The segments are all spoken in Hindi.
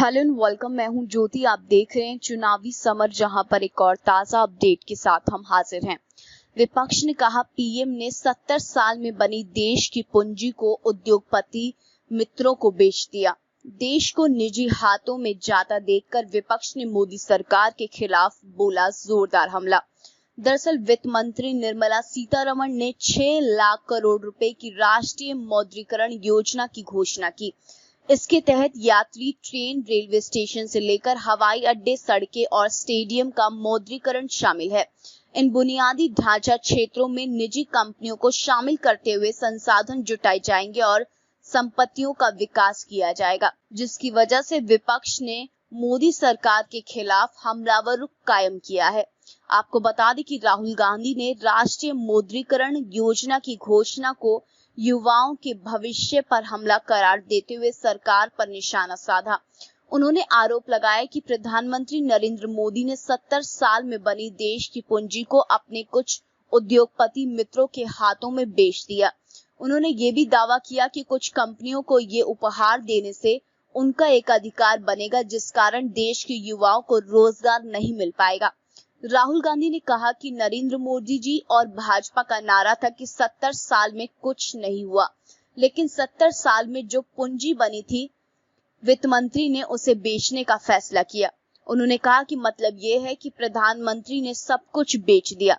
Hello and welcome. मैं हूं ज्योति। आप देख रहे हैं चुनावी समर, जहां पर एक और ताजा अपडेट के साथ हम हाजिर हैं। विपक्ष ने कहा पीएम ने 70 साल में बनी देश की पूंजी को उद्योगपति मित्रों को बेच दिया। देश को निजी हाथों में जाता देखकर विपक्ष ने मोदी सरकार के खिलाफ बोला जोरदार हमला। दरअसल वित्त मंत्री निर्मला सीतारमण ने 6 लाख करोड़ रुपए की राष्ट्रीय मौद्रीकरण योजना की घोषणा की। इसके तहत यात्री ट्रेन, रेलवे स्टेशन से लेकर हवाई अड्डे, सड़कें और स्टेडियम का मौद्रीकरण शामिल है। इन बुनियादी ढांचा क्षेत्रों में निजी कंपनियों को शामिल करते हुए संसाधन जुटाए जाएंगे और संपत्तियों का विकास किया जाएगा, जिसकी वजह से विपक्ष ने मोदी सरकार के खिलाफ हमलावर रुख कायम किया है। आपको बता दें कि राहुल गांधी ने राष्ट्रीय मौद्रीकरण योजना की घोषणा को युवाओं के भविष्य पर हमला करार देते हुए सरकार पर निशाना साधा। उन्होंने आरोप लगाया कि प्रधानमंत्री नरेंद्र मोदी ने 70 साल में बनी देश की पूंजी को अपने कुछ उद्योगपति मित्रों के हाथों में बेच दिया। उन्होंने ये भी दावा किया कि कुछ कंपनियों को ये उपहार देने से उनका एक अधिकार बनेगा, जिस कारण देश के युवाओं को रोजगार नहीं मिल पाएगा। राहुल गांधी ने कहा कि नरेंद्र मोदी जी और भाजपा का नारा था कि 70 साल में कुछ नहीं हुआ, लेकिन 70 साल में जो पूंजी बनी थी, वित्त मंत्री ने उसे बेचने का फैसला किया। उन्होंने कहा कि मतलब ये है कि प्रधानमंत्री ने सब कुछ बेच दिया।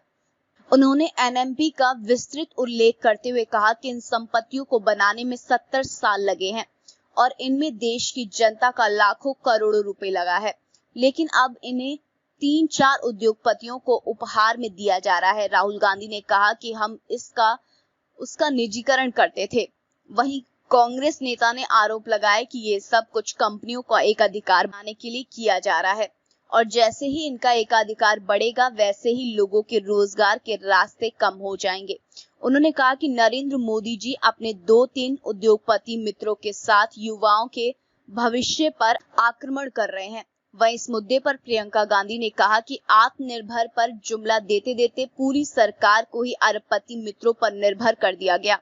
उन्होंने एनएमपी का विस्तृत उल्लेख करते हुए कहा कि इन संपत्तियों को बनाने में 70 साल लगे हैं और इनमें देश की जनता का लाखों करोड़ों रुपए लगा है, लेकिन अब इन्हें 3-4 उद्योगपतियों को उपहार में दिया जा रहा है। राहुल गांधी ने कहा कि हम उसका निजीकरण करते थे। वहीं कांग्रेस नेता ने आरोप लगाया कि ये सब कुछ कंपनियों का एकाधिकार बनाने के लिए किया जा रहा है और जैसे ही इनका एकाधिकार बढ़ेगा, वैसे ही लोगों के रोजगार के रास्ते कम हो जाएंगे। उन्होंने कहा कि नरेंद्र मोदी जी अपने 2-3 उद्योगपति मित्रों के साथ युवाओं के भविष्य पर आक्रमण कर रहे हैं। वहीं इस मुद्दे पर प्रियंका गांधी ने कहा कि आत्मनिर्भर पर जुमला देते देते पूरी सरकार को ही अरबपति मित्रों पर निर्भर कर दिया गया।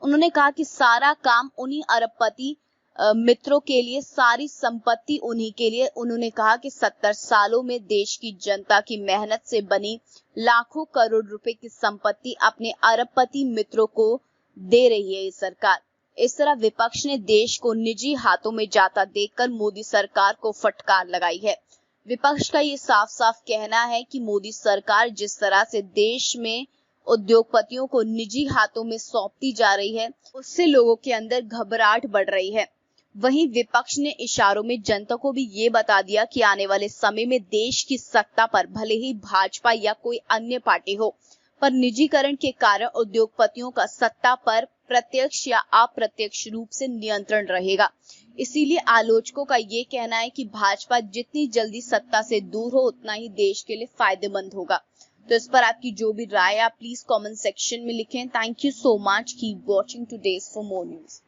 उन्होंने कहा कि सारा काम उन्हीं अरबपति मित्रों के लिए, सारी संपत्ति उन्हीं के लिए। उन्होंने कहा कि 70 सालों में देश की जनता की मेहनत से बनी लाखों करोड़ रुपए की संपत्ति अपने अरबपति मित्रों को दे रही है ये सरकार। इस तरह विपक्ष ने देश को निजी हाथों में जाता देखकर मोदी सरकार को फटकार लगाई है। विपक्ष का ये साफ साफ कहना है कि मोदी सरकार जिस तरह से देश में उद्योगपतियों को निजी हाथों में सौंपती जा रही है, उससे लोगों के अंदर घबराहट बढ़ रही है। वहीं विपक्ष ने इशारों में जनता को भी ये बता दिया कि आने वाले समय में देश की सत्ता पर भले ही भाजपा या कोई अन्य पार्टी हो, पर निजीकरण के कारण उद्योगपतियों का सत्ता पर प्रत्यक्ष या अप्रत्यक्ष रूप से नियंत्रण रहेगा। इसीलिए आलोचकों का ये कहना है कि भाजपा जितनी जल्दी सत्ता से दूर हो, उतना ही देश के लिए फायदेमंद होगा। तो इस पर आपकी जो भी राय है, आप प्लीज कमेंट सेक्शन में लिखें। Thank you so much. Keep watching today's for more news.